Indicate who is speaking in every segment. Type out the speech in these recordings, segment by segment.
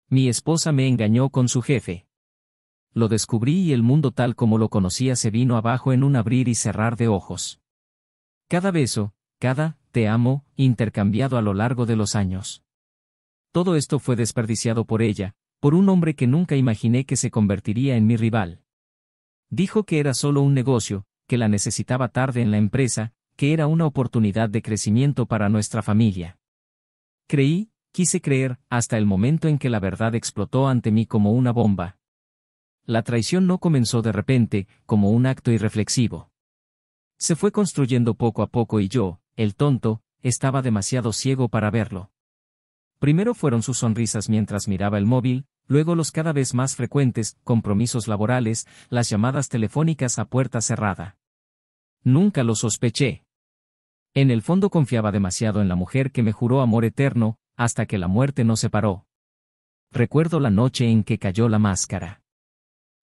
Speaker 1: Mi esposa me engañó con su jefe. Lo descubrí y el mundo tal como lo conocía se vino abajo en un abrir y cerrar de ojos. Cada beso, cada te amo, intercambiado a lo largo de los años. Todo esto fue desperdiciado por ella, por un hombre que nunca imaginé que se convertiría en mi rival. Dijo que era solo un negocio, que la necesitaba tarde en la empresa, que era una oportunidad de crecimiento para nuestra familia. Quise creer, hasta el momento en que la verdad explotó ante mí como una bomba. La traición no comenzó de repente, como un acto irreflexivo. Se fue construyendo poco a poco y yo, el tonto, estaba demasiado ciego para verlo. Primero fueron sus sonrisas mientras miraba el móvil, luego los cada vez más frecuentes compromisos laborales, las llamadas telefónicas a puerta cerrada. Nunca lo sospeché. En el fondo confiaba demasiado en la mujer que me juró amor eterno, hasta que la muerte nos separó. Recuerdo la noche en que cayó la máscara.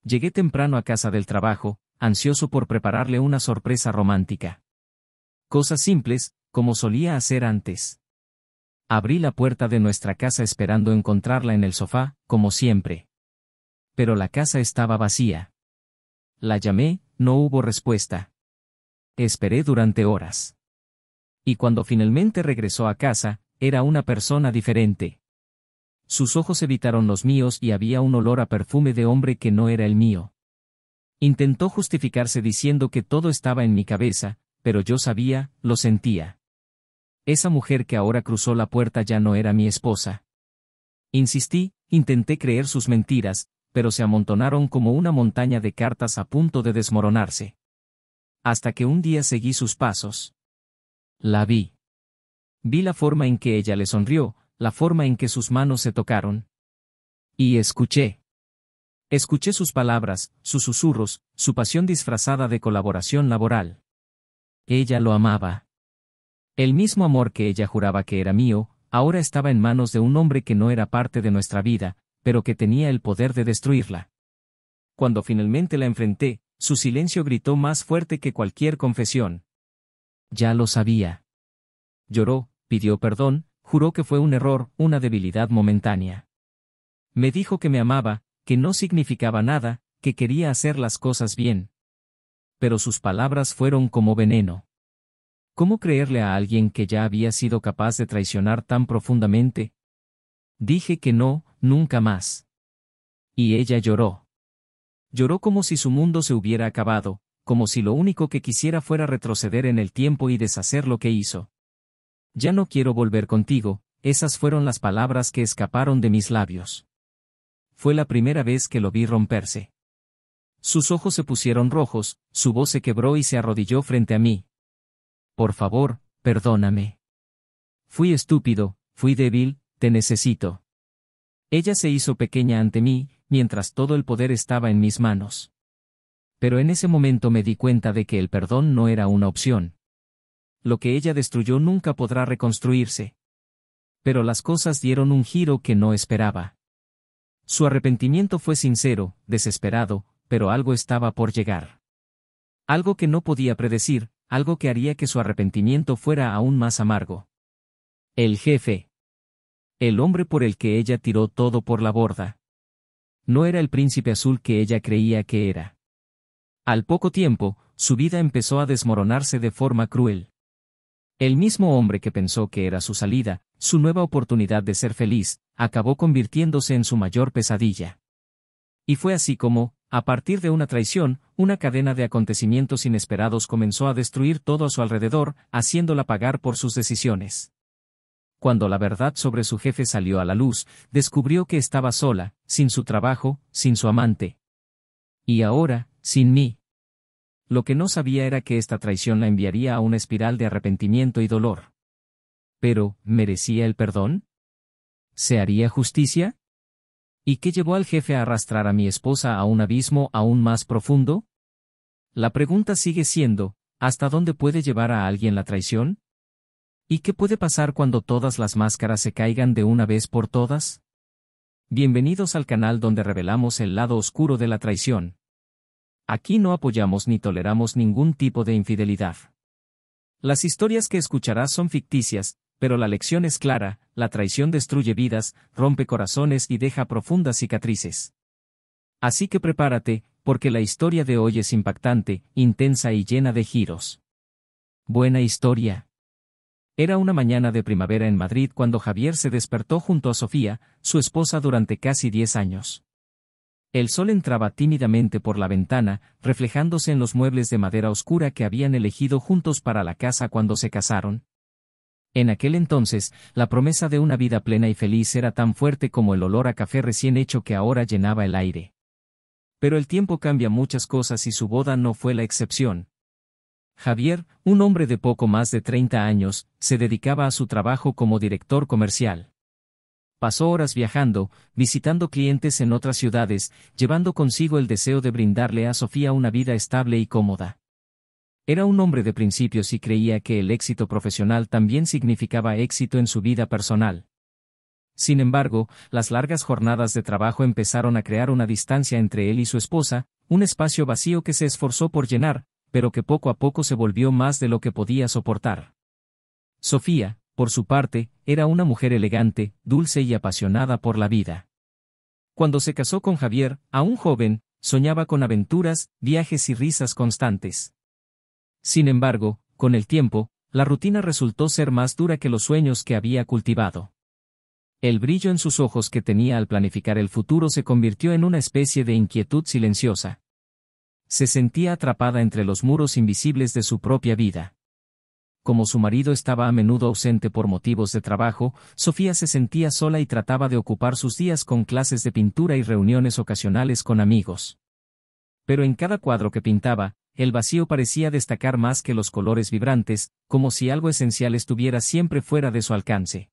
Speaker 1: Llegué temprano a casa del trabajo, ansioso por prepararle una sorpresa romántica. Cosas simples, como solía hacer antes. Abrí la puerta de nuestra casa esperando encontrarla en el sofá, como siempre. Pero la casa estaba vacía. La llamé, no hubo respuesta. Esperé durante horas. Y cuando finalmente regresó a casa, era una persona diferente. Sus ojos evitaron los míos y había un olor a perfume de hombre que no era el mío. Intentó justificarse diciendo que todo estaba en mi cabeza, pero yo sabía, lo sentía. Esa mujer que ahora cruzó la puerta ya no era mi esposa. Insistí, intenté creer sus mentiras, pero se amontonaron como una montaña de cartas a punto de desmoronarse. Hasta que un día seguí sus pasos. La vi. Vi la forma en que ella le sonrió, la forma en que sus manos se tocaron. Y escuché. Escuché sus palabras, sus susurros, su pasión disfrazada de colaboración laboral. Ella lo amaba. El mismo amor que ella juraba que era mío, ahora estaba en manos de un hombre que no era parte de nuestra vida, pero que tenía el poder de destruirla. Cuando finalmente la enfrenté, su silencio gritó más fuerte que cualquier confesión. Ya lo sabía. Lloró, pidió perdón, juró que fue un error, una debilidad momentánea. Me dijo que me amaba, que no significaba nada, que quería hacer las cosas bien. Pero sus palabras fueron como veneno. ¿Cómo creerle a alguien que ya había sido capaz de traicionar tan profundamente? Dije que no, nunca más. Y ella lloró. Lloró como si su mundo se hubiera acabado, como si lo único que quisiera fuera retroceder en el tiempo y deshacer lo que hizo. Ya no quiero volver contigo, esas fueron las palabras que escaparon de mis labios. Fue la primera vez que lo vi romperse. Sus ojos se pusieron rojos, su voz se quebró y se arrodilló frente a mí. Por favor, perdóname. Fui estúpido, fui débil, te necesito. Ella se hizo pequeña ante mí, mientras todo el poder estaba en mis manos. Pero en ese momento me di cuenta de que el perdón no era una opción. Lo que ella destruyó nunca podrá reconstruirse. Pero las cosas dieron un giro que no esperaba. Su arrepentimiento fue sincero, desesperado, pero algo estaba por llegar. Algo que no podía predecir, algo que haría que su arrepentimiento fuera aún más amargo. El jefe. El hombre por el que ella tiró todo por la borda. No era el príncipe azul que ella creía que era. Al poco tiempo, su vida empezó a desmoronarse de forma cruel. El mismo hombre que pensó que era su salida, su nueva oportunidad de ser feliz, acabó convirtiéndose en su mayor pesadilla. Y fue así como, a partir de una traición, una cadena de acontecimientos inesperados comenzó a destruir todo a su alrededor, haciéndola pagar por sus decisiones. Cuando la verdad sobre su jefe salió a la luz, descubrió que estaba sola, sin su trabajo, sin su amante. Y ahora, sin mí. Lo que no sabía era que esta traición la enviaría a una espiral de arrepentimiento y dolor. Pero, ¿merecía el perdón? ¿Se haría justicia? ¿Y qué llevó al jefe a arrastrar a mi esposa a un abismo aún más profundo? La pregunta sigue siendo, ¿hasta dónde puede llevar a alguien la traición? ¿Y qué puede pasar cuando todas las máscaras se caigan de una vez por todas? Bienvenidos al canal donde revelamos el lado oscuro de la traición. Aquí no apoyamos ni toleramos ningún tipo de infidelidad. Las historias que escucharás son ficticias, pero la lección es clara: la traición destruye vidas, rompe corazones y deja profundas cicatrices. Así que prepárate, porque la historia de hoy es impactante, intensa y llena de giros. Buena historia. Era una mañana de primavera en Madrid cuando Javier se despertó junto a Sofía, su esposa durante casi 10 años. El sol entraba tímidamente por la ventana, reflejándose en los muebles de madera oscura que habían elegido juntos para la casa cuando se casaron. En aquel entonces, la promesa de una vida plena y feliz era tan fuerte como el olor a café recién hecho que ahora llenaba el aire. Pero el tiempo cambia muchas cosas y su boda no fue la excepción. Javier, un hombre de poco más de 30 años, se dedicaba a su trabajo como director comercial. Pasó horas viajando, visitando clientes en otras ciudades, llevando consigo el deseo de brindarle a Sofía una vida estable y cómoda. Era un hombre de principios y creía que el éxito profesional también significaba éxito en su vida personal. Sin embargo, las largas jornadas de trabajo empezaron a crear una distancia entre él y su esposa, un espacio vacío que se esforzó por llenar, pero que poco a poco se volvió más de lo que podía soportar. Sofía, por su parte, era una mujer elegante, dulce y apasionada por la vida. Cuando se casó con Javier, aún joven, soñaba con aventuras, viajes y risas constantes. Sin embargo, con el tiempo, la rutina resultó ser más dura que los sueños que había cultivado. El brillo en sus ojos que tenía al planificar el futuro se convirtió en una especie de inquietud silenciosa. Se sentía atrapada entre los muros invisibles de su propia vida. Como su marido estaba a menudo ausente por motivos de trabajo, Sofía se sentía sola y trataba de ocupar sus días con clases de pintura y reuniones ocasionales con amigos. Pero en cada cuadro que pintaba, el vacío parecía destacar más que los colores vibrantes, como si algo esencial estuviera siempre fuera de su alcance.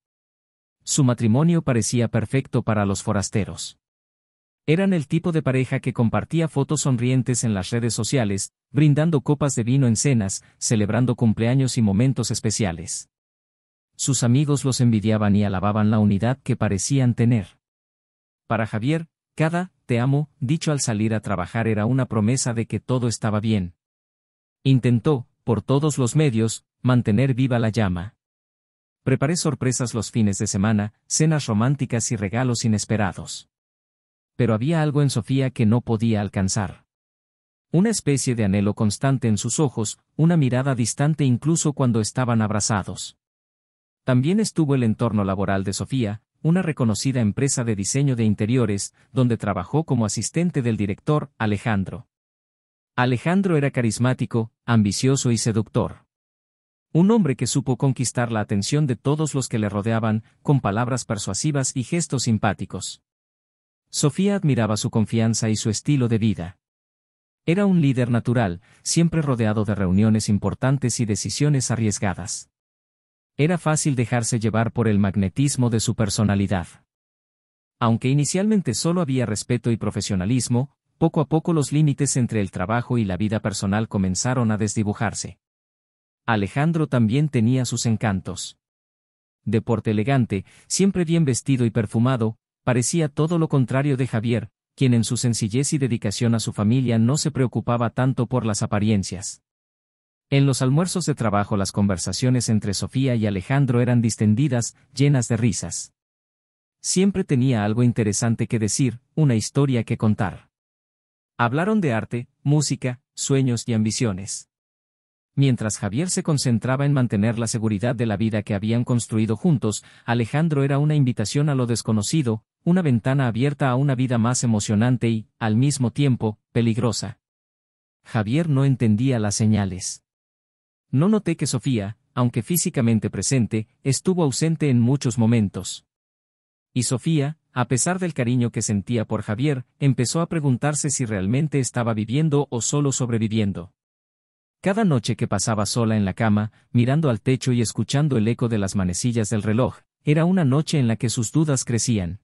Speaker 1: Su matrimonio parecía perfecto para los forasteros. Eran el tipo de pareja que compartía fotos sonrientes en las redes sociales, brindando copas de vino en cenas, celebrando cumpleaños y momentos especiales. Sus amigos los envidiaban y alababan la unidad que parecían tener. Para Javier, cada "te amo" dicho al salir a trabajar era una promesa de que todo estaba bien. Intentó, por todos los medios, mantener viva la llama. Preparé sorpresas los fines de semana, cenas románticas y regalos inesperados. Pero había algo en Sofía que no podía alcanzar. Una especie de anhelo constante en sus ojos, una mirada distante incluso cuando estaban abrazados. También estuvo el entorno laboral de Sofía, una reconocida empresa de diseño de interiores, donde trabajó como asistente del director, Alejandro. Alejandro era carismático, ambicioso y seductor. Un hombre que supo conquistar la atención de todos los que le rodeaban, con palabras persuasivas y gestos simpáticos. Sofía admiraba su confianza y su estilo de vida. Era un líder natural, siempre rodeado de reuniones importantes y decisiones arriesgadas. Era fácil dejarse llevar por el magnetismo de su personalidad. Aunque inicialmente solo había respeto y profesionalismo, poco a poco los límites entre el trabajo y la vida personal comenzaron a desdibujarse. Alejandro también tenía sus encantos. De porte elegante, siempre bien vestido y perfumado, parecía todo lo contrario de Javier, quien en su sencillez y dedicación a su familia no se preocupaba tanto por las apariencias. En los almuerzos de trabajo las conversaciones entre Sofía y Alejandro eran distendidas, llenas de risas. Siempre tenía algo interesante que decir, una historia que contar. Hablaron de arte, música, sueños y ambiciones. Mientras Javier se concentraba en mantener la seguridad de la vida que habían construido juntos, Alejandro era una invitación a lo desconocido, una ventana abierta a una vida más emocionante y, al mismo tiempo, peligrosa. Javier no entendía las señales. No noté que Sofía, aunque físicamente presente, estuvo ausente en muchos momentos. Y Sofía, a pesar del cariño que sentía por Javier, empezó a preguntarse si realmente estaba viviendo o solo sobreviviendo. Cada noche que pasaba sola en la cama, mirando al techo y escuchando el eco de las manecillas del reloj, era una noche en la que sus dudas crecían.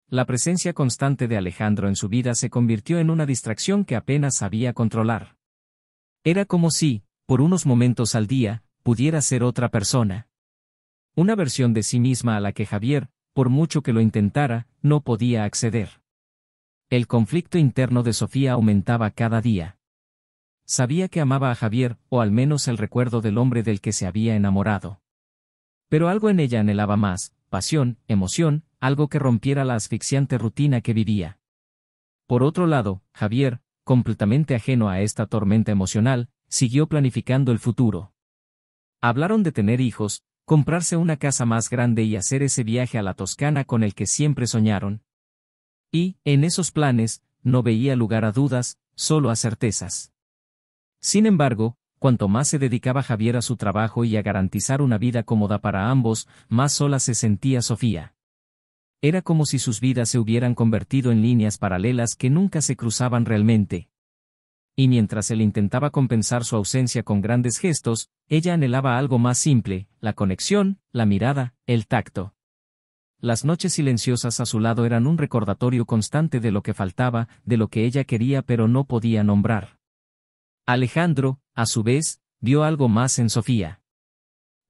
Speaker 1: La presencia constante de Alejandro en su vida se convirtió en una distracción que apenas sabía controlar. Era como si, por unos momentos al día, pudiera ser otra persona. Una versión de sí misma a la que Javier, por mucho que lo intentara, no podía acceder. El conflicto interno de Sofía aumentaba cada día. Sabía que amaba a Javier, o al menos el recuerdo del hombre del que se había enamorado. Pero algo en ella anhelaba más, pasión, emoción, algo que rompiera la asfixiante rutina que vivía. Por otro lado, Javier, completamente ajeno a esta tormenta emocional, siguió planificando el futuro. Hablaron de tener hijos, comprarse una casa más grande y hacer ese viaje a la Toscana con el que siempre soñaron. Y, en esos planes, no veía lugar a dudas, solo a certezas. Sin embargo, cuanto más se dedicaba Javier a su trabajo y a garantizar una vida cómoda para ambos, más sola se sentía Sofía. Era como si sus vidas se hubieran convertido en líneas paralelas que nunca se cruzaban realmente. Y mientras él intentaba compensar su ausencia con grandes gestos, ella anhelaba algo más simple, la conexión, la mirada, el tacto. Las noches silenciosas a su lado eran un recordatorio constante de lo que faltaba, de lo que ella quería pero no podía nombrar. Alejandro, a su vez, vio algo más en Sofía.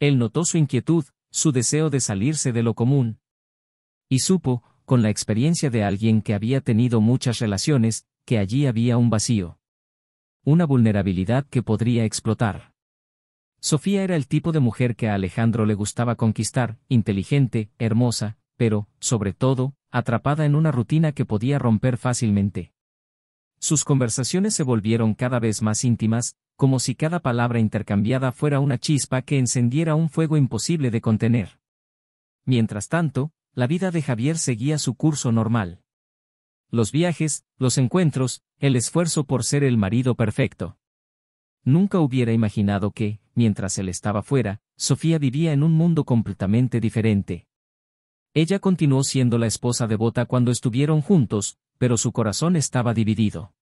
Speaker 1: Él notó su inquietud, su deseo de salirse de lo común. Y supo, con la experiencia de alguien que había tenido muchas relaciones, que allí había un vacío. Una vulnerabilidad que podría explotar. Sofía era el tipo de mujer que a Alejandro le gustaba conquistar, inteligente, hermosa, pero, sobre todo, atrapada en una rutina que podía romper fácilmente. Sus conversaciones se volvieron cada vez más íntimas, como si cada palabra intercambiada fuera una chispa que encendiera un fuego imposible de contener. Mientras tanto, la vida de Javier seguía su curso normal. Los viajes, los encuentros, el esfuerzo por ser el marido perfecto. Nunca hubiera imaginado que, mientras él estaba fuera, Sofía vivía en un mundo completamente diferente. Ella continuó siendo la esposa devota cuando estuvieron juntos, pero su corazón estaba dividido.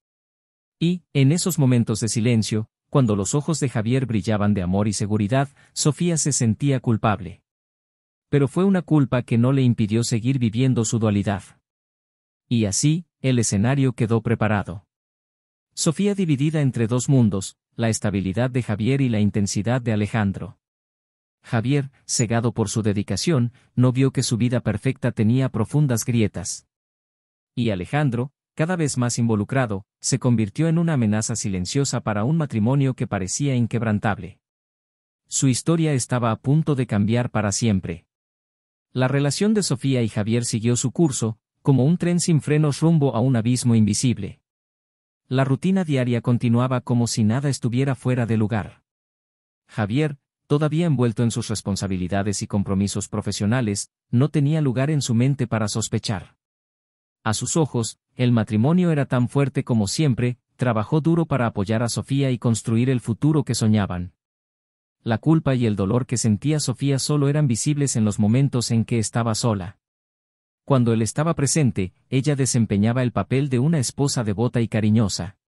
Speaker 1: Y, en esos momentos de silencio, cuando los ojos de Javier brillaban de amor y seguridad, Sofía se sentía culpable. Pero fue una culpa que no le impidió seguir viviendo su dualidad. Y así, el escenario quedó preparado. Sofía dividida entre dos mundos, la estabilidad de Javier y la intensidad de Alejandro. Javier, cegado por su dedicación, no vio que su vida perfecta tenía profundas grietas. Y Alejandro, cada vez más involucrado, se convirtió en una amenaza silenciosa para un matrimonio que parecía inquebrantable. Su historia estaba a punto de cambiar para siempre. La relación de Sofía y Javier siguió su curso, como un tren sin frenos rumbo a un abismo invisible. La rutina diaria continuaba como si nada estuviera fuera de lugar. Javier, todavía envuelto en sus responsabilidades y compromisos profesionales, no tenía lugar en su mente para sospechar. A sus ojos, el matrimonio era tan fuerte como siempre, trabajó duro para apoyar a Sofía y construir el futuro que soñaban. La culpa y el dolor que sentía Sofía solo eran visibles en los momentos en que estaba sola. Cuando él estaba presente, ella desempeñaba el papel de una esposa devota y cariñosa.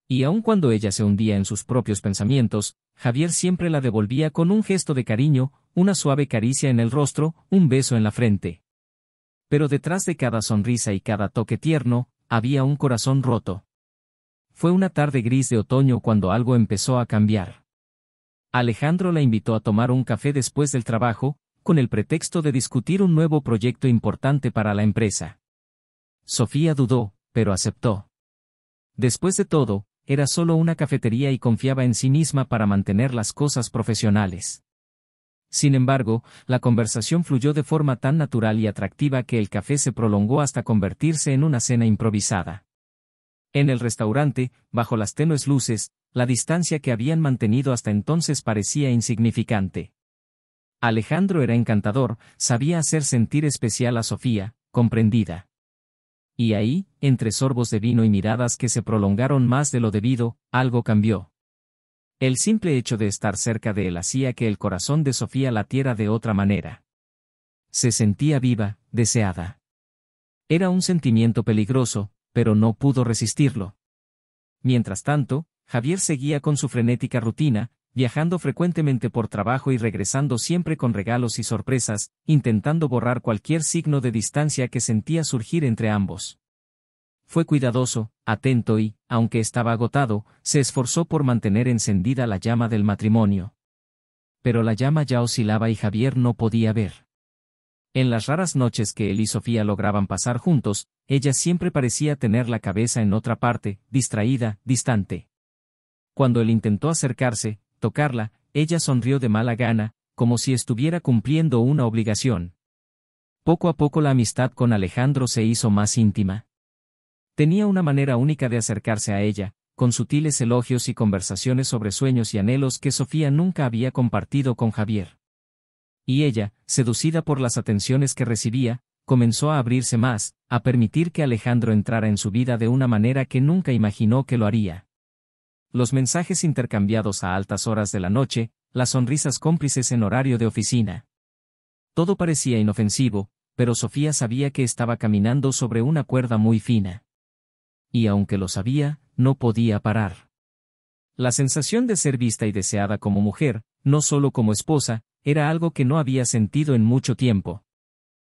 Speaker 1: Y aun cuando ella se hundía en sus propios pensamientos, Javier siempre la devolvía con un gesto de cariño, una suave caricia en el rostro, un beso en la frente. Pero detrás de cada sonrisa y cada toque tierno, había un corazón roto. Fue una tarde gris de otoño cuando algo empezó a cambiar. Alejandro la invitó a tomar un café después del trabajo, con el pretexto de discutir un nuevo proyecto importante para la empresa. Sofía dudó, pero aceptó. Después de todo, era solo una cafetería y confiaba en sí misma para mantener las cosas profesionales. Sin embargo, la conversación fluyó de forma tan natural y atractiva que el café se prolongó hasta convertirse en una cena improvisada. En el restaurante, bajo las tenues luces, la distancia que habían mantenido hasta entonces parecía insignificante. Alejandro era encantador, sabía hacer sentir especial a Sofía, comprendida. Y ahí, entre sorbos de vino y miradas que se prolongaron más de lo debido, algo cambió. El simple hecho de estar cerca de él hacía que el corazón de Sofía latiera de otra manera. Se sentía viva, deseada. Era un sentimiento peligroso, pero no pudo resistirlo. Mientras tanto, Javier seguía con su frenética rutina, viajando frecuentemente por trabajo y regresando siempre con regalos y sorpresas, intentando borrar cualquier signo de distancia que sentía surgir entre ambos. Fue cuidadoso, atento y, aunque estaba agotado, se esforzó por mantener encendida la llama del matrimonio. Pero la llama ya oscilaba y Javier no podía ver. En las raras noches que él y Sofía lograban pasar juntos, ella siempre parecía tener la cabeza en otra parte, distraída, distante. Cuando él intentó acercarse, tocarla, ella sonrió de mala gana, como si estuviera cumpliendo una obligación. Poco a poco la amistad con Alejandro se hizo más íntima. Tenía una manera única de acercarse a ella, con sutiles elogios y conversaciones sobre sueños y anhelos que Sofía nunca había compartido con Javier. Y ella, seducida por las atenciones que recibía, comenzó a abrirse más, a permitir que Alejandro entrara en su vida de una manera que nunca imaginó que lo haría. Los mensajes intercambiados a altas horas de la noche, las sonrisas cómplices en horario de oficina. Todo parecía inofensivo, pero Sofía sabía que estaba caminando sobre una cuerda muy fina. Y aunque lo sabía, no podía parar. La sensación de ser vista y deseada como mujer, no solo como esposa, era algo que no había sentido en mucho tiempo.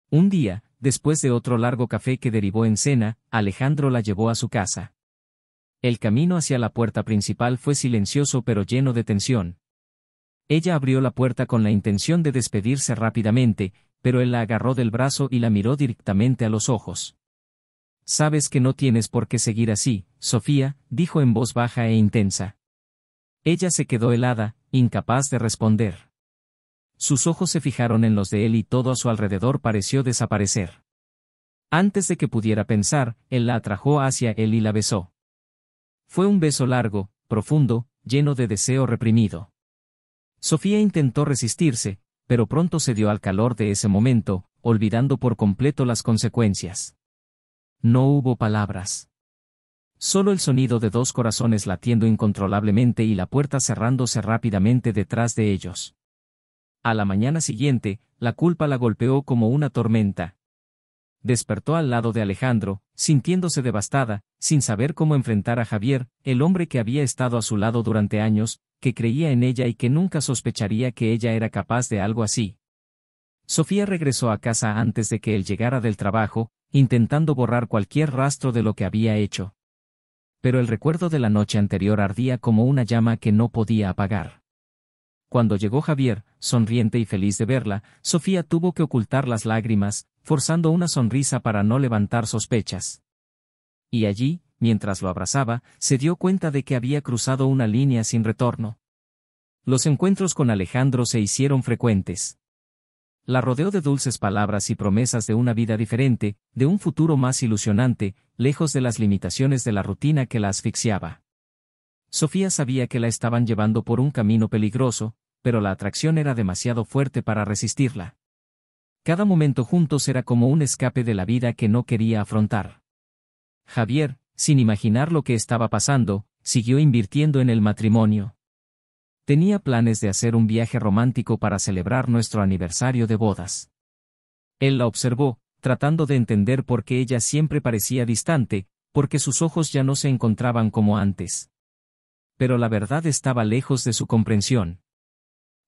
Speaker 1: Un día, después de otro largo café que derivó en cena, Alejandro la llevó a su casa. El camino hacia la puerta principal fue silencioso pero lleno de tensión. Ella abrió la puerta con la intención de despedirse rápidamente, pero él la agarró del brazo y la miró directamente a los ojos. «Sabes que no tienes por qué seguir así, Sofía», dijo en voz baja e intensa. Ella se quedó helada, incapaz de responder. Sus ojos se fijaron en los de él y todo a su alrededor pareció desaparecer. Antes de que pudiera pensar, él la atrajo hacia él y la besó. Fue un beso largo, profundo, lleno de deseo reprimido. Sofía intentó resistirse, pero pronto cedió al calor de ese momento, olvidando por completo las consecuencias. No hubo palabras. Solo el sonido de dos corazones latiendo incontrolablemente y la puerta cerrándose rápidamente detrás de ellos. A la mañana siguiente, la culpa la golpeó como una tormenta. Despertó al lado de Alejandro, sintiéndose devastada, sin saber cómo enfrentar a Javier, el hombre que había estado a su lado durante años, que creía en ella y que nunca sospecharía que ella era capaz de algo así. Sofía regresó a casa antes de que él llegara del trabajo, intentando borrar cualquier rastro de lo que había hecho. Pero el recuerdo de la noche anterior ardía como una llama que no podía apagar. Cuando llegó Javier, sonriente y feliz de verla, Sofía tuvo que ocultar las lágrimas, forzando una sonrisa para no levantar sospechas. Y allí, mientras lo abrazaba, se dio cuenta de que había cruzado una línea sin retorno. Los encuentros con Alejandro se hicieron frecuentes. La rodeó de dulces palabras y promesas de una vida diferente, de un futuro más ilusionante, lejos de las limitaciones de la rutina que la asfixiaba. Sofía sabía que la estaban llevando por un camino peligroso, pero la atracción era demasiado fuerte para resistirla. Cada momento juntos era como un escape de la vida que no quería afrontar. Javier, sin imaginar lo que estaba pasando, siguió invirtiendo en el matrimonio. Tenía planes de hacer un viaje romántico para celebrar nuestro aniversario de bodas. Él la observó, tratando de entender por qué ella siempre parecía distante, porque sus ojos ya no se encontraban como antes. Pero la verdad estaba lejos de su comprensión.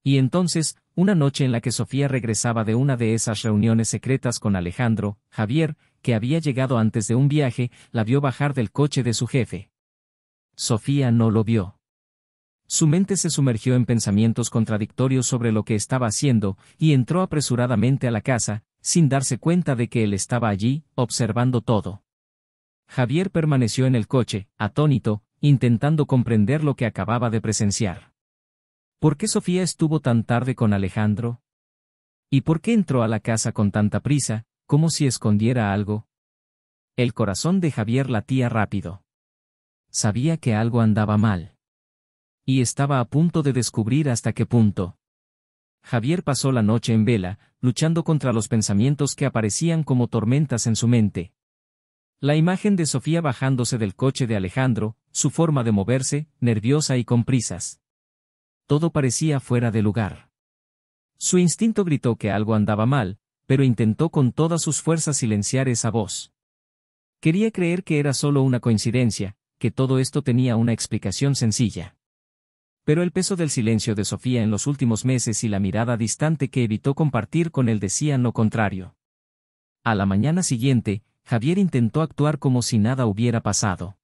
Speaker 1: Y entonces, una noche en la que Sofía regresaba de una de esas reuniones secretas con Alejandro, Javier, que había llegado antes de un viaje, la vio bajar del coche de su jefe. Sofía no lo vio. Su mente se sumergió en pensamientos contradictorios sobre lo que estaba haciendo, y entró apresuradamente a la casa, sin darse cuenta de que él estaba allí, observando todo. Javier permaneció en el coche, atónito, intentando comprender lo que acababa de presenciar. ¿Por qué Sofía estuvo tan tarde con Alejandro? ¿Y por qué entró a la casa con tanta prisa, como si escondiera algo? El corazón de Javier latía rápido. Sabía que algo andaba mal. Y estaba a punto de descubrir hasta qué punto. Javier pasó la noche en vela, luchando contra los pensamientos que aparecían como tormentas en su mente. La imagen de Sofía bajándose del coche de Alejandro, su forma de moverse, nerviosa y con prisas. Todo parecía fuera de lugar. Su instinto gritó que algo andaba mal, pero intentó con todas sus fuerzas silenciar esa voz. Quería creer que era solo una coincidencia, que todo esto tenía una explicación sencilla. Pero el peso del silencio de Sofía en los últimos meses y la mirada distante que evitó compartir con él decían lo contrario. A la mañana siguiente, Javier intentó actuar como si nada hubiera pasado.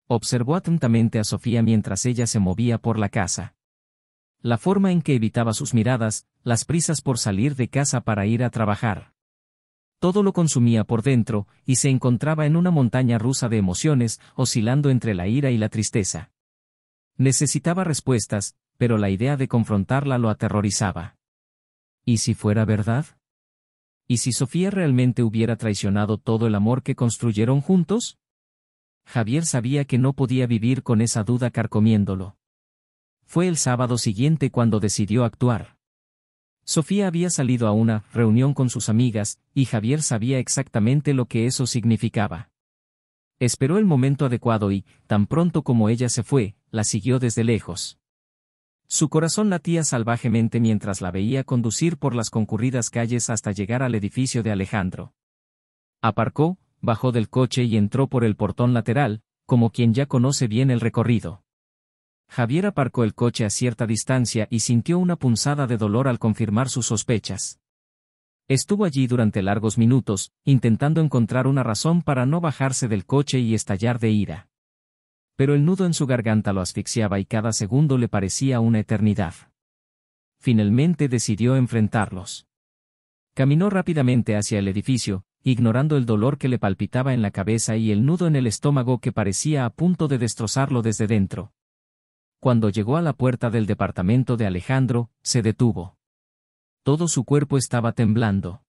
Speaker 1: Observó atentamente a Sofía mientras ella se movía por la casa. La forma en que evitaba sus miradas, las prisas por salir de casa para ir a trabajar. Todo lo consumía por dentro, y se encontraba en una montaña rusa de emociones, oscilando entre la ira y la tristeza. Necesitaba respuestas, pero la idea de confrontarla lo aterrorizaba. ¿Y si fuera verdad? ¿Y si Sofía realmente hubiera traicionado todo el amor que construyeron juntos? Javier sabía que no podía vivir con esa duda carcomiéndolo. Fue el sábado siguiente cuando decidió actuar. Sofía había salido a una reunión con sus amigas, y Javier sabía exactamente lo que eso significaba. Esperó el momento adecuado y, tan pronto como ella se fue, la siguió desde lejos. Su corazón latía salvajemente mientras la veía conducir por las concurridas calles hasta llegar al edificio de Alejandro. Aparcó, bajó del coche y entró por el portón lateral, como quien ya conoce bien el recorrido. Javier aparcó el coche a cierta distancia y sintió una punzada de dolor al confirmar sus sospechas. Estuvo allí durante largos minutos, intentando encontrar una razón para no bajarse del coche y estallar de ira. Pero el nudo en su garganta lo asfixiaba y cada segundo le parecía una eternidad. Finalmente decidió enfrentarlos. Caminó rápidamente hacia el edificio, ignorando el dolor que le palpitaba en la cabeza y el nudo en el estómago que parecía a punto de destrozarlo desde dentro. Cuando llegó a la puerta del departamento de Alejandro, se detuvo. Todo su cuerpo estaba temblando.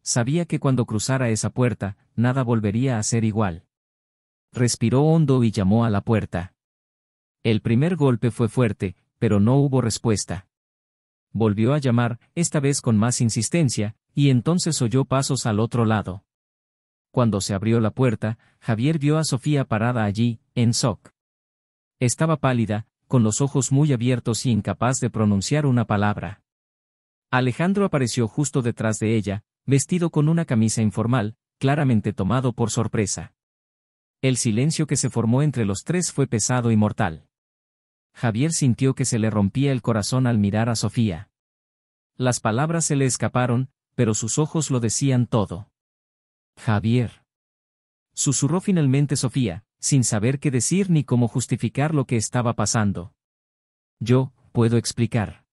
Speaker 1: Sabía que cuando cruzara esa puerta, nada volvería a ser igual. Respiró hondo y llamó a la puerta. El primer golpe fue fuerte, pero no hubo respuesta. Volvió a llamar, esta vez con más insistencia, y entonces oyó pasos al otro lado. Cuando se abrió la puerta, Javier vio a Sofía parada allí, en shock. Estaba pálida, con los ojos muy abiertos y incapaz de pronunciar una palabra. Alejandro apareció justo detrás de ella, vestido con una camisa informal, claramente tomado por sorpresa. El silencio que se formó entre los tres fue pesado y mortal. Javier sintió que se le rompía el corazón al mirar a Sofía. Las palabras se le escaparon, pero sus ojos lo decían todo. Javier. Susurró finalmente Sofía, sin saber qué decir ni cómo justificar lo que estaba pasando. Yo, puedo explicar.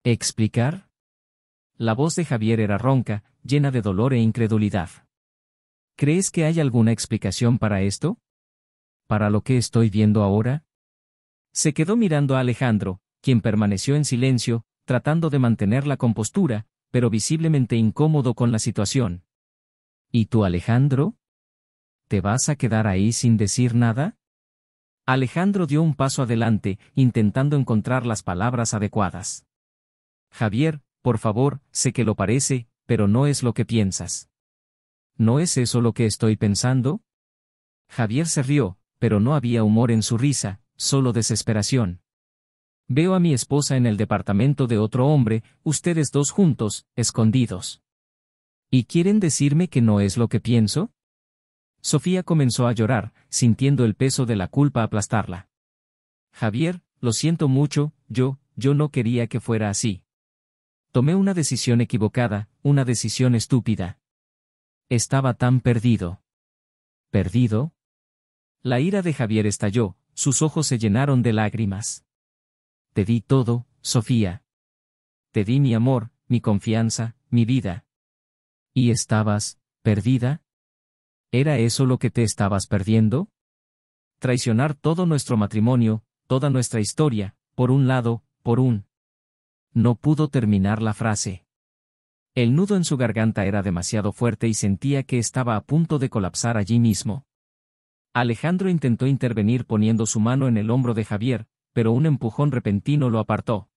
Speaker 1: ¿Explicar? La voz de Javier era ronca, llena de dolor e incredulidad. ¿Crees que hay alguna explicación para esto? ¿Para lo que estoy viendo ahora? Se quedó mirando a Alejandro, quien permaneció en silencio, tratando de mantener la compostura, pero visiblemente incómodo con la situación. ¿Y tú, Alejandro? ¿Te vas a quedar ahí sin decir nada? Alejandro dio un paso adelante, intentando encontrar las palabras adecuadas. Javier, por favor, sé que lo parece, pero no es lo que piensas. ¿No es eso lo que estoy pensando? Javier se rió, pero no había humor en su risa, solo desesperación. Veo a mi esposa en el departamento de otro hombre, ustedes dos juntos, escondidos. ¿Y quieren decirme que no es lo que pienso? Sofía comenzó a llorar, sintiendo el peso de la culpa aplastarla. Javier, lo siento mucho, yo no quería que fuera así. Tomé una decisión equivocada, una decisión estúpida. Estaba tan perdido. ¿Perdido? La ira de Javier estalló, sus ojos se llenaron de lágrimas. Te di todo, Sofía. Te di mi amor, mi confianza, mi vida. ¿Y estabas perdida? ¿Era eso lo que te estabas perdiendo? Traicionar todo nuestro matrimonio, toda nuestra historia, por un lado, por un... No pudo terminar la frase. El nudo en su garganta era demasiado fuerte y sentía que estaba a punto de colapsar allí mismo. Alejandro intentó intervenir poniendo su mano en el hombro de Javier, pero un empujón repentino lo apartó.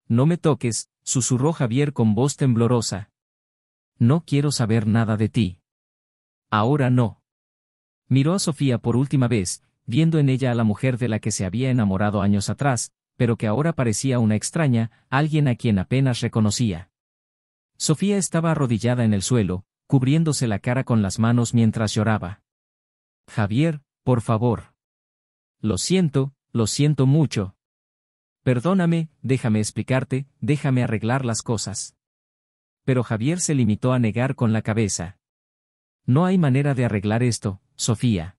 Speaker 1: No me toques, susurró Javier con voz temblorosa. No quiero saber nada de ti. Ahora no. Miró a Sofía por última vez, viendo en ella a la mujer de la que se había enamorado años atrás, pero que ahora parecía una extraña, alguien a quien apenas reconocía. Sofía estaba arrodillada en el suelo, cubriéndose la cara con las manos mientras lloraba. Javier, por favor. Lo siento mucho. Perdóname, déjame explicarte, déjame arreglar las cosas. Pero Javier se limitó a negar con la cabeza. No hay manera de arreglar esto, Sofía.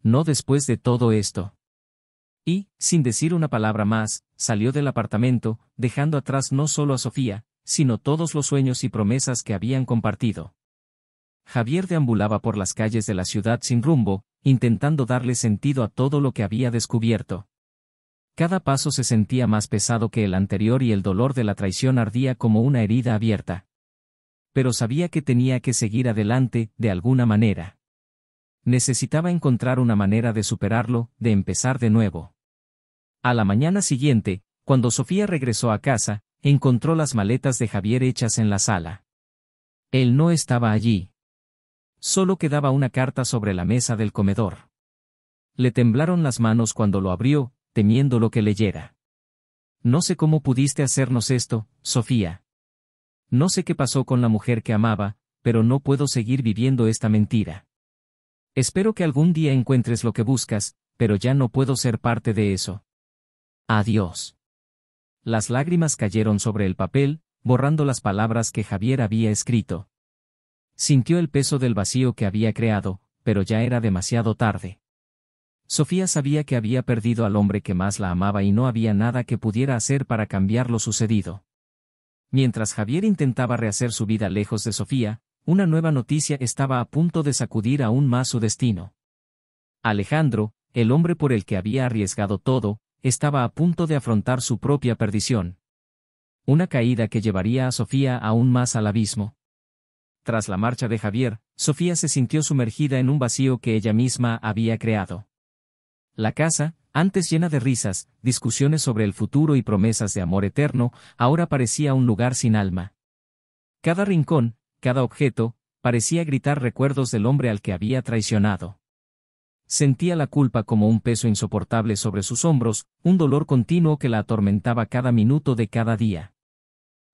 Speaker 1: No después de todo esto. Y, sin decir una palabra más, salió del apartamento, dejando atrás no solo a Sofía, sino todos los sueños y promesas que habían compartido. Javier deambulaba por las calles de la ciudad sin rumbo, intentando darle sentido a todo lo que había descubierto. Cada paso se sentía más pesado que el anterior y el dolor de la traición ardía como una herida abierta. pero sabía que tenía que seguir adelante, de alguna manera. Necesitaba encontrar una manera de superarlo, de empezar de nuevo. A la mañana siguiente, cuando Sofía regresó a casa, encontró las maletas de Javier hechas en la sala. Él no estaba allí. Solo quedaba una carta sobre la mesa del comedor. Le temblaron las manos cuando lo abrió, temiendo lo que leyera. No sé cómo pudiste hacernos esto, Sofía. No sé qué pasó con la mujer que amaba, pero no puedo seguir viviendo esta mentira. Espero que algún día encuentres lo que buscas, pero ya no puedo ser parte de eso. Adiós. Las lágrimas cayeron sobre el papel, borrando las palabras que Javier había escrito. Sintió el peso del vacío que había creado, pero ya era demasiado tarde. Sofía sabía que había perdido al hombre que más la amaba y no había nada que pudiera hacer para cambiar lo sucedido. Mientras Javier intentaba rehacer su vida lejos de Sofía, una nueva noticia estaba a punto de sacudir aún más su destino. Alejandro, el hombre por el que había arriesgado todo, estaba a punto de afrontar su propia perdición. Una caída que llevaría a Sofía aún más al abismo. Tras la marcha de Javier, Sofía se sintió sumergida en un vacío que ella misma había creado. La casa, antes llena de risas, discusiones sobre el futuro y promesas de amor eterno, ahora parecía un lugar sin alma. Cada rincón, cada objeto, parecía gritar recuerdos del hombre al que había traicionado. Sentía la culpa como un peso insoportable sobre sus hombros, un dolor continuo que la atormentaba cada minuto de cada día.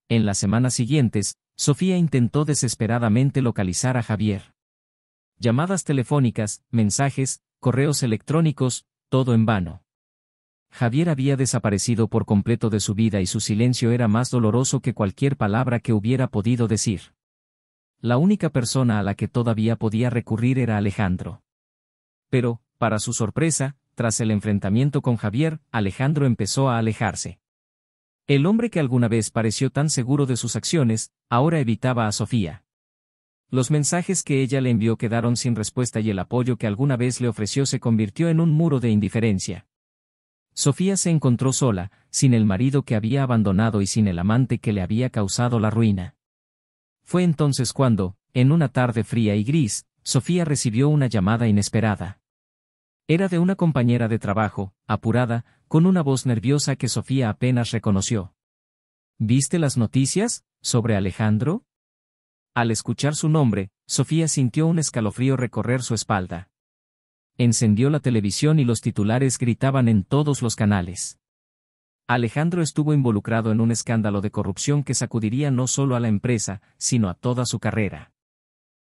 Speaker 1: En las semanas siguientes, Sofía intentó desesperadamente localizar a Javier. Llamadas telefónicas, mensajes, correos electrónicos, todo en vano. Javier había desaparecido por completo de su vida y su silencio era más doloroso que cualquier palabra que hubiera podido decir. La única persona a la que todavía podía recurrir era Alejandro. Pero, para su sorpresa, tras el enfrentamiento con Javier, Alejandro empezó a alejarse. El hombre que alguna vez pareció tan seguro de sus acciones, ahora evitaba a Sofía. Los mensajes que ella le envió quedaron sin respuesta y el apoyo que alguna vez le ofreció se convirtió en un muro de indiferencia. Sofía se encontró sola, sin el marido que había abandonado y sin el amante que le había causado la ruina. Fue entonces cuando, en una tarde fría y gris, Sofía recibió una llamada inesperada. Era de una compañera de trabajo, apurada, con una voz nerviosa que Sofía apenas reconoció. ¿Viste las noticias sobre Alejandro? Al escuchar su nombre, Sofía sintió un escalofrío recorrer su espalda. Encendió la televisión y los titulares gritaban en todos los canales. Alejandro estuvo involucrado en un escándalo de corrupción que sacudiría no solo a la empresa, sino a toda su carrera.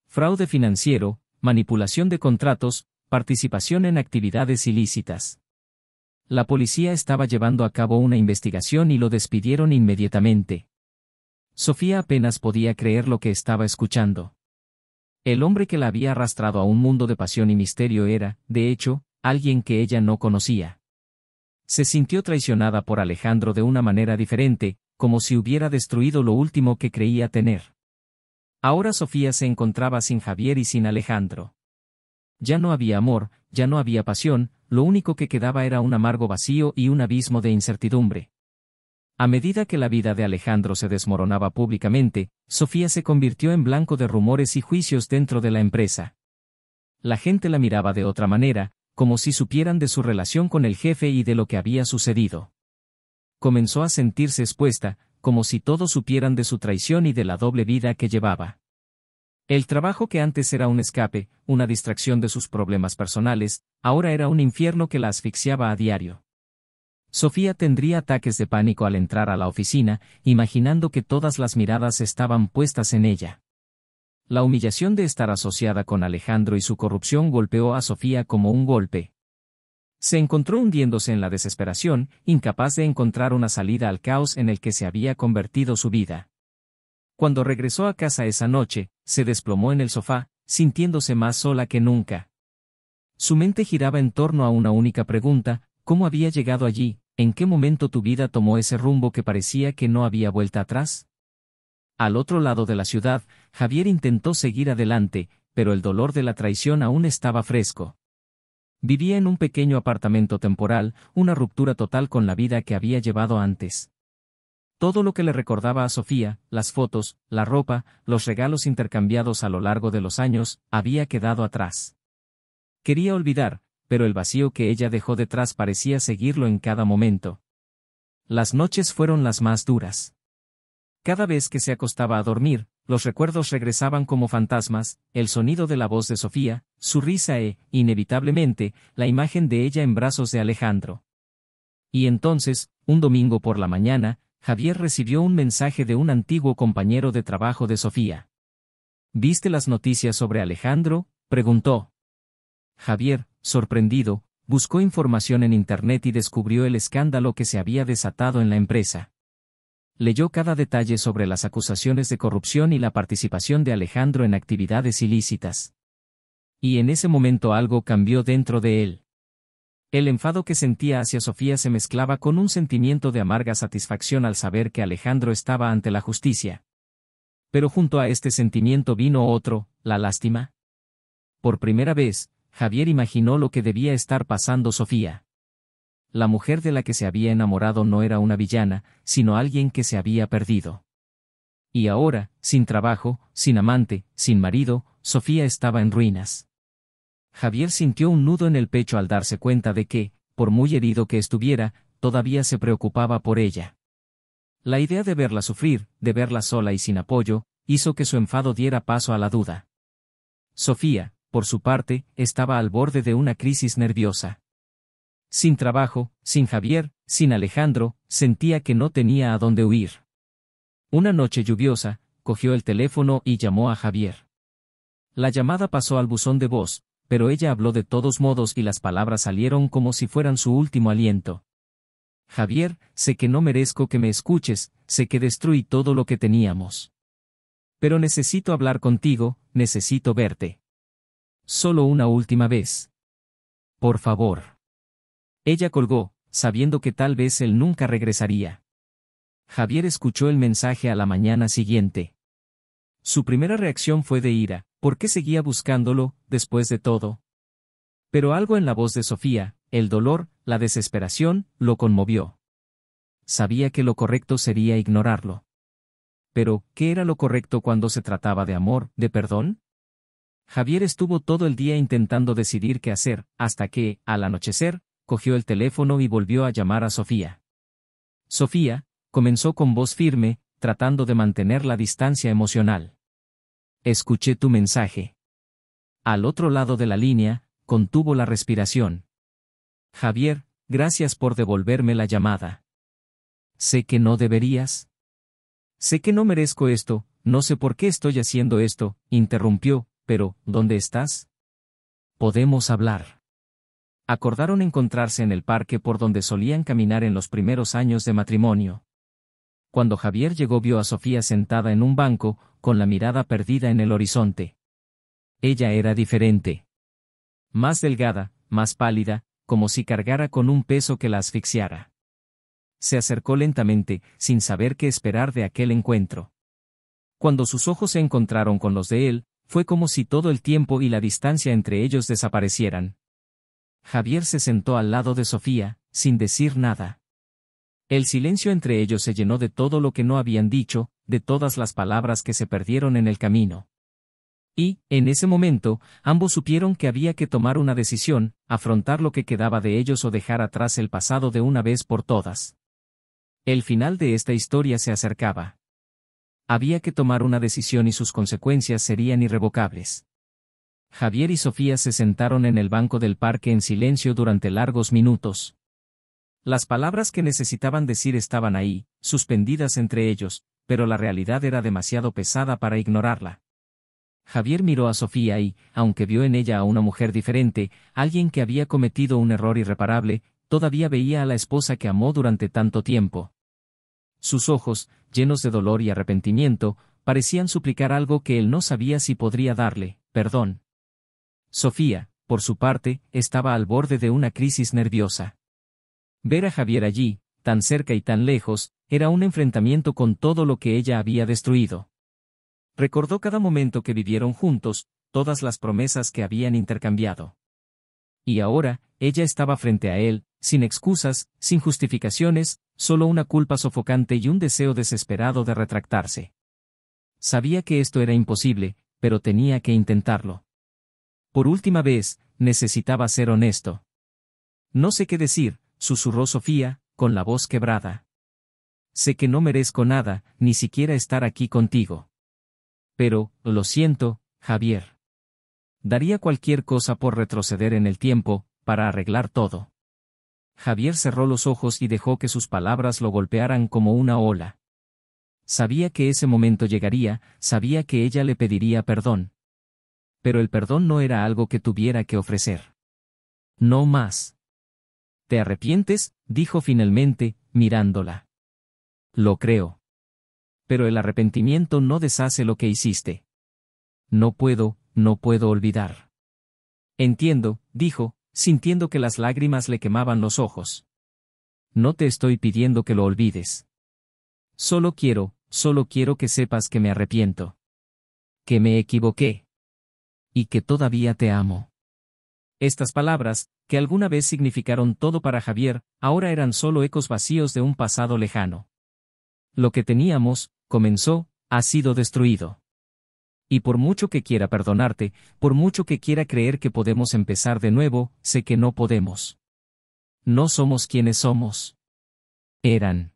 Speaker 1: Fraude financiero, manipulación de contratos, participación en actividades ilícitas. La policía estaba llevando a cabo una investigación y lo despidieron inmediatamente. Sofía apenas podía creer lo que estaba escuchando. El hombre que la había arrastrado a un mundo de pasión y misterio era, de hecho, alguien que ella no conocía. Se sintió traicionada por Alejandro de una manera diferente, como si hubiera destruido lo último que creía tener. Ahora Sofía se encontraba sin Javier y sin Alejandro. Ya no había amor, ya no había pasión, lo único que quedaba era un amargo vacío y un abismo de incertidumbre. A medida que la vida de Alejandro se desmoronaba públicamente, Sofía se convirtió en blanco de rumores y juicios dentro de la empresa. La gente la miraba de otra manera, como si supieran de su relación con el jefe y de lo que había sucedido. Comenzó a sentirse expuesta, como si todos supieran de su traición y de la doble vida que llevaba. El trabajo que antes era un escape, una distracción de sus problemas personales, ahora era un infierno que la asfixiaba a diario. Sofía tendría ataques de pánico al entrar a la oficina, imaginando que todas las miradas estaban puestas en ella. La humillación de estar asociada con Alejandro y su corrupción golpeó a Sofía como un golpe. Se encontró hundiéndose en la desesperación, incapaz de encontrar una salida al caos en el que se había convertido su vida. Cuando regresó a casa esa noche, se desplomó en el sofá, sintiéndose más sola que nunca. Su mente giraba en torno a una única pregunta: ¿cómo había llegado allí? ¿En qué momento tu vida tomó ese rumbo que parecía que no había vuelta atrás? Al otro lado de la ciudad, Javier intentó seguir adelante, pero el dolor de la traición aún estaba fresco. Vivía en un pequeño apartamento temporal, una ruptura total con la vida que había llevado antes. Todo lo que le recordaba a Sofía, las fotos, la ropa, los regalos intercambiados a lo largo de los años, había quedado atrás. Quería olvidar, pero el vacío que ella dejó detrás parecía seguirlo en cada momento. Las noches fueron las más duras. Cada vez que se acostaba a dormir, los recuerdos regresaban como fantasmas, el sonido de la voz de Sofía, su risa e, inevitablemente, la imagen de ella en brazos de Alejandro. Y entonces, un domingo por la mañana, Javier recibió un mensaje de un antiguo compañero de trabajo de Sofía. ¿Viste las noticias sobre Alejandro?, preguntó. Javier, sorprendido, buscó información en Internet y descubrió el escándalo que se había desatado en la empresa. Leyó cada detalle sobre las acusaciones de corrupción y la participación de Alejandro en actividades ilícitas. Y en ese momento algo cambió dentro de él. El enfado que sentía hacia Sofía se mezclaba con un sentimiento de amarga satisfacción al saber que Alejandro estaba ante la justicia. Pero junto a este sentimiento vino otro, la lástima. Por primera vez, Javier imaginó lo que debía estar pasando Sofía. La mujer de la que se había enamorado no era una villana, sino alguien que se había perdido. Y ahora, sin trabajo, sin amante, sin marido, Sofía estaba en ruinas. Javier sintió un nudo en el pecho al darse cuenta de que, por muy herido que estuviera, todavía se preocupaba por ella. La idea de verla sufrir, de verla sola y sin apoyo, hizo que su enfado diera paso a la duda. Sofía, por su parte, estaba al borde de una crisis nerviosa. Sin trabajo, sin Javier, sin Alejandro, sentía que no tenía a dónde huir. Una noche lluviosa, cogió el teléfono y llamó a Javier. La llamada pasó al buzón de voz, pero ella habló de todos modos y las palabras salieron como si fueran su último aliento. Javier, sé que no merezco que me escuches, sé que destruí todo lo que teníamos. Pero necesito hablar contigo, necesito verte. Solo una última vez. Por favor. Ella colgó, sabiendo que tal vez él nunca regresaría. Javier escuchó el mensaje a la mañana siguiente. Su primera reacción fue de ira, ¿por qué seguía buscándolo, después de todo? Pero algo en la voz de Sofía, el dolor, la desesperación, lo conmovió. Sabía que lo correcto sería ignorarlo. Pero, ¿qué era lo correcto cuando se trataba de amor, de perdón? Javier estuvo todo el día intentando decidir qué hacer, hasta que, al anochecer, cogió el teléfono y volvió a llamar a Sofía. Sofía, comenzó con voz firme, tratando de mantener la distancia emocional. Escuché tu mensaje. Al otro lado de la línea, contuvo la respiración. Javier, gracias por devolverme la llamada. Sé que no deberías. Sé que no merezco esto, no sé por qué estoy haciendo esto, interrumpió, pero, ¿dónde estás? Podemos hablar. Acordaron encontrarse en el parque por donde solían caminar en los primeros años de matrimonio. Cuando Javier llegó vio a Sofía sentada en un banco, con la mirada perdida en el horizonte. Ella era diferente. Más delgada, más pálida, como si cargara con un peso que la asfixiara. Se acercó lentamente, sin saber qué esperar de aquel encuentro. Cuando sus ojos se encontraron con los de él, fue como si todo el tiempo y la distancia entre ellos desaparecieran. Javier se sentó al lado de Sofía, sin decir nada. El silencio entre ellos se llenó de todo lo que no habían dicho, de todas las palabras que se perdieron en el camino. Y, en ese momento, ambos supieron que había que tomar una decisión, afrontar lo que quedaba de ellos o dejar atrás el pasado de una vez por todas. El final de esta historia se acercaba. Había que tomar una decisión y sus consecuencias serían irrevocables. Javier y Sofía se sentaron en el banco del parque en silencio durante largos minutos. Las palabras que necesitaban decir estaban ahí, suspendidas entre ellos, pero la realidad era demasiado pesada para ignorarla. Javier miró a Sofía y, aunque vio en ella a una mujer diferente, alguien que había cometido un error irreparable, todavía veía a la esposa que amó durante tanto tiempo. Sus ojos, llenos de dolor y arrepentimiento, parecían suplicar algo que él no sabía si podría darle, perdón. Sofía, por su parte, estaba al borde de una crisis nerviosa. Ver a Javier allí, tan cerca y tan lejos, era un enfrentamiento con todo lo que ella había destruido. Recordó cada momento que vivieron juntos, todas las promesas que habían intercambiado. Y ahora, ella estaba frente a él, sin excusas, sin justificaciones, solo una culpa sofocante y un deseo desesperado de retractarse. Sabía que esto era imposible, pero tenía que intentarlo. Por última vez, necesitaba ser honesto. No sé qué decir, susurró Sofía, con la voz quebrada. Sé que no merezco nada, ni siquiera estar aquí contigo. Pero, lo siento, Javier. Daría cualquier cosa por retroceder en el tiempo, para arreglar todo. Javier cerró los ojos y dejó que sus palabras lo golpearan como una ola. Sabía que ese momento llegaría, sabía que ella le pediría perdón. Pero el perdón no era algo que tuviera que ofrecer. No más. ¿Te arrepientes?, dijo finalmente, mirándola. Lo creo. Pero el arrepentimiento no deshace lo que hiciste. No puedo olvidar. Entiendo, dijo, sintiendo que las lágrimas le quemaban los ojos. No te estoy pidiendo que lo olvides. Solo quiero que sepas que me arrepiento. Que me equivoqué. Y que todavía te amo. Estas palabras, que alguna vez significaron todo para Javier, ahora eran solo ecos vacíos de un pasado lejano. Lo que teníamos, comenzó, ha sido destruido. Y por mucho que quiera perdonarte, por mucho que quiera creer que podemos empezar de nuevo, sé que no podemos. No somos quienes somos. Eran.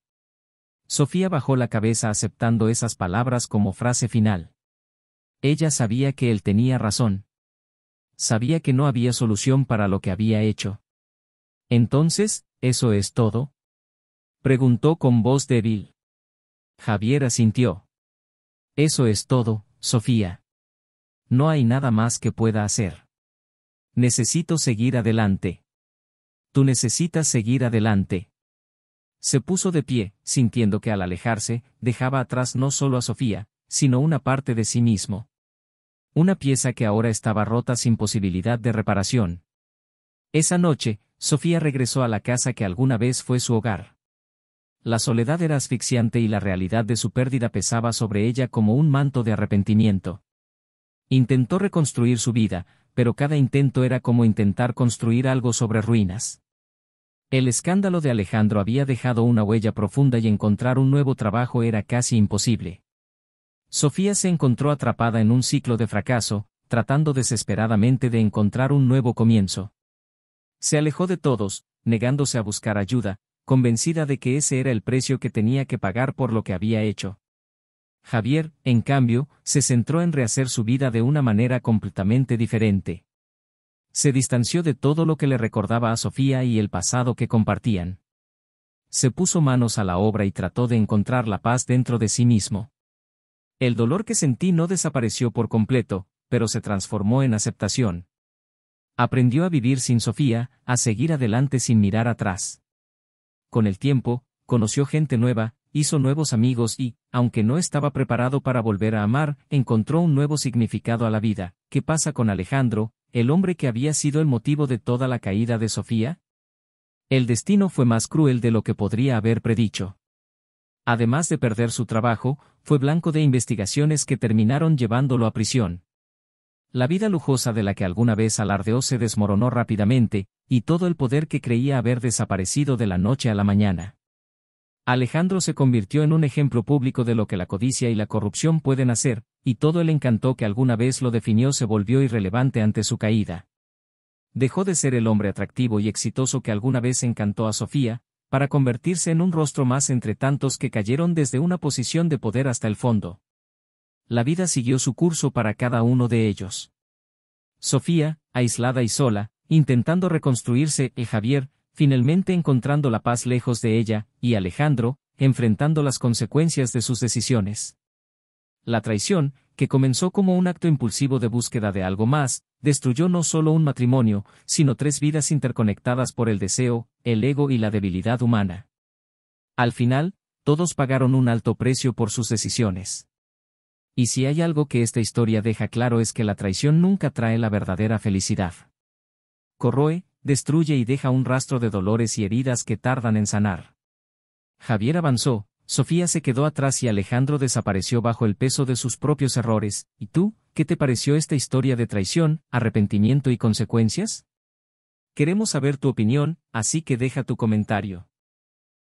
Speaker 1: Sofía bajó la cabeza aceptando esas palabras como frase final. Ella sabía que él tenía razón. Sabía que no había solución para lo que había hecho. Entonces, ¿eso es todo?, preguntó con voz débil. Javier asintió. Eso es todo, Sofía. No hay nada más que pueda hacer. Necesito seguir adelante. Tú necesitas seguir adelante. Se puso de pie, sintiendo que al alejarse, dejaba atrás no solo a Sofía, sino una parte de sí mismo. Una pieza que ahora estaba rota sin posibilidad de reparación. Esa noche, Sofía regresó a la casa que alguna vez fue su hogar. La soledad era asfixiante y la realidad de su pérdida pesaba sobre ella como un manto de arrepentimiento. Intentó reconstruir su vida, pero cada intento era como intentar construir algo sobre ruinas. El escándalo de Alejandro había dejado una huella profunda y encontrar un nuevo trabajo era casi imposible. Sofía se encontró atrapada en un ciclo de fracaso, tratando desesperadamente de encontrar un nuevo comienzo. Se alejó de todos, negándose a buscar ayuda, convencida de que ese era el precio que tenía que pagar por lo que había hecho. Javier, en cambio, se centró en rehacer su vida de una manera completamente diferente. Se distanció de todo lo que le recordaba a Sofía y el pasado que compartían. Se puso manos a la obra y trató de encontrar la paz dentro de sí mismo. El dolor que sentí no desapareció por completo, pero se transformó en aceptación. Aprendió a vivir sin Sofía, a seguir adelante sin mirar atrás. Con el tiempo, conoció gente nueva, hizo nuevos amigos y, aunque no estaba preparado para volver a amar, encontró un nuevo significado a la vida. ¿Qué pasa con Alejandro, el hombre que había sido el motivo de toda la caída de Sofía? El destino fue más cruel de lo que podría haber predicho. Además de perder su trabajo, fue blanco de investigaciones que terminaron llevándolo a prisión. La vida lujosa de la que alguna vez alardeó se desmoronó rápidamente, y todo el poder que creía haber desaparecido de la noche a la mañana. Alejandro se convirtió en un ejemplo público de lo que la codicia y la corrupción pueden hacer, y todo el encanto que alguna vez lo definió se volvió irrelevante ante su caída. Dejó de ser el hombre atractivo y exitoso que alguna vez encantó a Sofía, para convertirse en un rostro más entre tantos que cayeron desde una posición de poder hasta el fondo. La vida siguió su curso para cada uno de ellos. Sofía, aislada y sola, intentando reconstruirse, y Javier, finalmente encontrando la paz lejos de ella, y Alejandro, enfrentando las consecuencias de sus decisiones. La traición, que comenzó como un acto impulsivo de búsqueda de algo más, destruyó no solo un matrimonio, sino 3 vidas interconectadas por el deseo, el ego y la debilidad humana. Al final, todos pagaron un alto precio por sus decisiones. Y si hay algo que esta historia deja claro es que la traición nunca trae la verdadera felicidad. Corroe, destruye y deja un rastro de dolores y heridas que tardan en sanar. Javier avanzó, Sofía se quedó atrás y Alejandro desapareció bajo el peso de sus propios errores. ¿Y tú, qué te pareció esta historia de traición, arrepentimiento y consecuencias? Queremos saber tu opinión, así que deja tu comentario.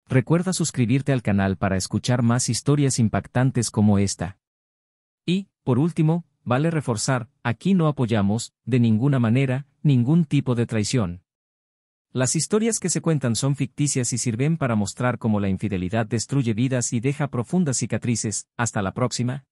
Speaker 1: Recuerda suscribirte al canal para escuchar más historias impactantes como esta. Y, por último, vale reforzar, aquí no apoyamos, de ninguna manera, ningún tipo de traición. Las historias que se cuentan son ficticias y sirven para mostrar cómo la infidelidad destruye vidas y deja profundas cicatrices. Hasta la próxima.